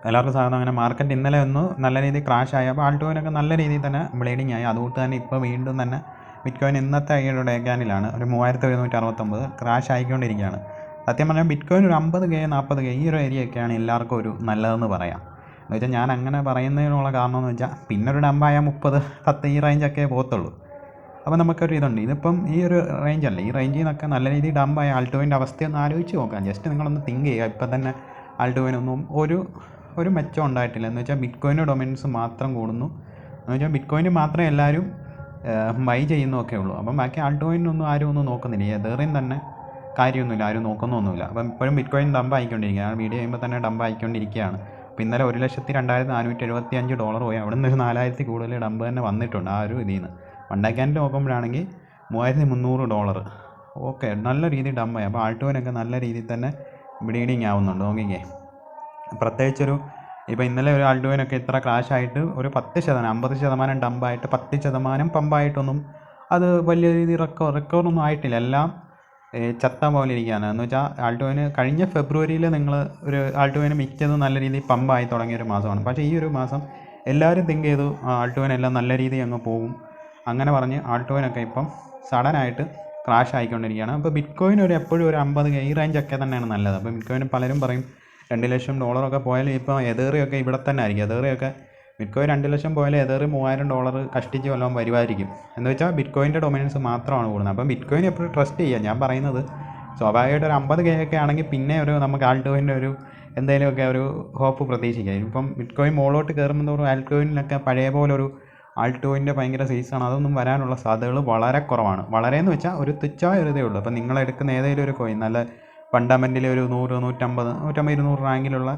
എല്ലാവർക്കും സാധാരണ അങ്ങനെ മാർക്കറ്റ് ഇന്നലെ ഒന്ന് നല്ല രീതിയിൽ ക്രാഷ് ആയി. അപ്പോൾ ആൾട്ടോയിനൊക്കെ നല്ല രീതിയിൽ തന്നെ ബ്ലീഡിങ് ആയി. അതുകൊണ്ട് തന്നെ ഇപ്പോൾ വീണ്ടും തന്നെ ബിറ്റ്കോയിൻ ഇന്നത്തെ ഈ ഒരു ഡേ ക്യാനിലാണ് ഒരു 3769 ക്രാഷ് ആയിക്കൊണ്ടിരിക്കുകയാണ്. സത്യം പറഞ്ഞാൽ ബിറ്റ്കോയിൻ ഒരു 50K 40K ഈ ഒരു ഏരിയ ഒക്കെയാണ് എല്ലാവർക്കും ഒരു നല്ലതെന്ന് പറയാം. എന്ന് വെച്ചാൽ ഞാൻ അങ്ങനെ പറയുന്നതിനുള്ള കാരണം എന്ന് വെച്ചാൽ പിന്നെ ഒരു ഡമ്പായ 30 10 ഈ റേഞ്ചൊക്കെ പോകത്തുള്ളൂ. അപ്പോൾ നമുക്കൊരു ഇതുണ്ട്. ഇതിപ്പം ഈ ഒരു റേഞ്ചല്ല, ഈ റേഞ്ചിൽ നിന്നൊക്കെ നല്ല രീതിയിൽ ഡമ്പായ ആൾട്ടോയിൻ്റെ അവസ്ഥയൊന്ന് ആലോചിച്ച് നോക്കാം. ജസ്റ്റ് നിങ്ങളൊന്ന് തിങ്ക് ചെയ്യുക. ഇപ്പം തന്നെ ആൾട്ടോയിനൊന്നും ഒരു മെച്ചം ഉണ്ടായിട്ടില്ല. എന്ന് വെച്ചാൽ ബിറ്റ്കോയിൻ്റെ ഡൊമിനൻസ് മാത്രം കൂടുന്നു. എന്ന് വെച്ചാൽ ബിറ്റ്കോയിന് മാത്രമേ എല്ലാവരും ബൈ ചെയ്യുന്നതൊക്കെ ഉള്ളൂ. അപ്പം ബാക്കി ആൾട്ടോയിനൊന്നും ആരും ഒന്നും നോക്കുന്നില്ല. എതേറിയും തന്നെ കാര്യമൊന്നുമില്ല, ആരും നോക്കുന്നൊന്നുമില്ല. അപ്പം ഇപ്പോഴും ബിറ്റ്കോയിൻ ഡംപ് ആയിക്കൊണ്ടിരിക്കുകയാണ്. വീഡിയോ ചെയ്യുമ്പോൾ തന്നെ ഡംപ് ആയിക്കൊണ്ടിരിക്കുകയാണ്. അപ്പോൾ ഇന്നലെ $1,02,475 പോയി. അവിടെ നിന്ന് ഒരു 4000 കൂടുതൽ ഡംപ് തന്നെ വന്നിട്ടുണ്ട് ആ ഒരു ഇതിൽ നിന്ന്. വൺ ഡേ ക്യാൻഡിൽ നോക്കുമ്പോഴാണെങ്കിൽ $3,300. ഓക്കെ, നല്ല രീതിയിൽ ഡംപായി. അപ്പോൾ ആൾട്ടോയിനൊക്കെ നല്ല രീതിയിൽ തന്നെ ബ്ലീഡിങ് ആവുന്നുണ്ട്. നോക്കിക്കേ, പ്രത്യേകിച്ചൊരു ഇപ്പോൾ ഇന്നലെ ഒരു ആൾട്ടോയിനൊക്കെ ഇത്ര ക്രാഷ് ആയിട്ട് ഒരു 10%, 50% ഡംപായിട്ട് 10% പമ്പായിട്ടൊന്നും അത് വലിയ രീതിയിൽ റെക്കവറൊന്നും ആയിട്ടില്ല. എല്ലാം ചത്ത പോലെ ഇരിക്കുകയാണ്. എന്ന് വെച്ചാൽ ആൾട്ടോയിന് കഴിഞ്ഞ ഫെബ്രുവരിയിൽ നിങ്ങൾ ഒരു ആൾട്ടോയിന് മിക്കതും നല്ല രീതിയിൽ പമ്പായി തുടങ്ങിയൊരു മാസമാണ്. പക്ഷേ ഈ ഒരു മാസം എല്ലാവരും തിങ്ക് ചെയ്തു ആൾട്ടോയിനെല്ലാം നല്ല രീതിയിൽ അങ്ങ് പോകും. അങ്ങനെ പറഞ്ഞ് ആൾട്ടോയിനൊക്കെ ഇപ്പം സഡനായിട്ട് ക്രാഷ് ആയിക്കൊണ്ടിരിക്കുകയാണ്. അപ്പോൾ ബിറ്റ്കോയിൻ എപ്പോഴും ഒരു 50K ഈ റേഞ്ചൊക്കെ തന്നെയാണ് നല്ലത്. അപ്പോൾ ബിറ്റ്കോയിന് പലരും പറയും $2 ലക്ഷം പോയാൽ ഇപ്പോൾ എതേറിയൊക്കെ ഇവിടെ തന്നെ ആയിരിക്കും. എതേറിയൊക്കെ ബിറ്റ്കോയിൻ 2 ലക്ഷം പോയാൽ എതേറി $3000 കഷ്ടിച്ച് വല്ലതും വരുമായിരിക്കും. എന്ന് വെച്ചാൽ ബിറ്റ്കോയിൻ്റെ ഡൊമിനൻസ് മാത്രമാണ് കൂടുന്നത്. അപ്പം ബിറ്റ്കോയിൻ എപ്പോഴും ട്രസ്റ്റ് ചെയ്യുക. ഞാൻ പറയുന്നത് സ്വാഭാവികമായിട്ട് ഒരു 50K ഒക്കെ ആണെങ്കിൽ പിന്നെ നമുക്ക് ആൾട്ടോയിൻ്റെ എന്തെങ്കിലുമൊക്കെ ഒരു ഹോപ്പ് പ്രതീക്ഷിക്കാം. ഇപ്പം ബിറ്റ്കോയിൻ മുകളിലോട്ട് കയറുമ്പോൾ തോറും ആൾട്ടോയിനൊക്കെ പഴയ പോലെ ഒരു ആൾട്ടോയിൻ്റെ ഭയങ്കര സൈസാണ്, അതൊന്നും വരാനുള്ള സാധ്യതകൾ വളരെ കുറവാണ്. വളരെയെന്ന് വെച്ചാൽ ഒരു തുച്ഛമായ ഒരു ഇതേ ഉള്ളൂ. അപ്പോൾ നിങ്ങളെടുക്കുന്ന ഏതെങ്കിലും ഒരു കോയിൻ നല്ല ഫണ്ടമെൻ്റലി ഒരു 100, 150, 200 റാങ്കിലുള്ള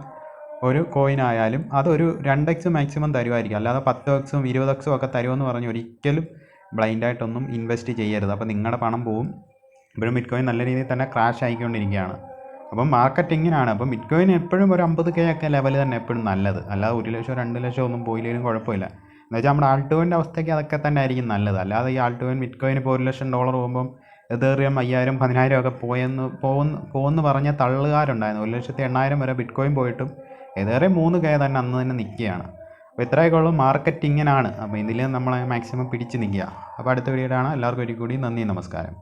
ഒരു കോയിനായാലും അതൊരു 2x മാക്സിമം തരുമായിരിക്കും. അല്ലാതെ 10x 20x ഒക്കെ തരുമെന്ന് പറഞ്ഞ് ഒരിക്കലും ബ്ലൈൻഡായിട്ടൊന്നും ഇൻവെസ്റ്റ് ചെയ്യരുത്. അപ്പോൾ നിങ്ങളുടെ പണം പോവും. ഇപ്പോഴും ബിറ്റ്കോയിൻ നല്ല രീതിയിൽ തന്നെ ക്രാഷ് ആയിക്കൊണ്ടിരിക്കുകയാണ്. അപ്പം മാർക്കറ്റ് ഇങ്ങനെയാണ്. അപ്പം ബിറ്റ്കോയിൻ എപ്പോഴും ഒരു 50K ഒക്കെ ലെവൽ തന്നെ എപ്പോഴും നല്ലത്. അല്ലാതെ 1 ലക്ഷം 2 ലക്ഷം ഒന്നും പോയില്ലെങ്കിലും കുഴപ്പമില്ല. എന്ന് വെച്ചാൽ നമ്മുടെ ആൾട്ടോയിൻ്റെ അവസ്ഥയ്ക്ക് അതൊക്കെ തന്നെ ആയിരിക്കും നല്ലത്. അല്ലാതെ ഈ ആൾട്ടോയിൻ ബിറ്റ്കോയിൻ ഇപ്പോൾ $1 ലക്ഷം പോകുമ്പം എതേറിയം 5000 10000 ഒക്കെ പോകുമെന്ന് പറഞ്ഞ തള്ളുകാരുണ്ടായിരുന്നു. 1,80,000 വരെ ബിറ്റ്കോയിൻ പോയിട്ടും ഏതേറിയം 3K തന്നെ അന്ന് തന്നെ നിൽക്കുകയാണ്. അപ്പോൾ ഇത്രയൊക്കെ ഉള്ളൂ, മാർക്കറ്റ് ഇങ്ങനെയാണ്. അപ്പോൾ ഇതിൽ നമ്മളെ മാക്സിമം പിടിച്ച് നിൽക്കുക. അപ്പോൾ അടുത്ത വീഡിയോയിലാണ്. എല്ലാവർക്കും ഒരിക്കൽ കൂടി നന്ദി, നമസ്കാരം.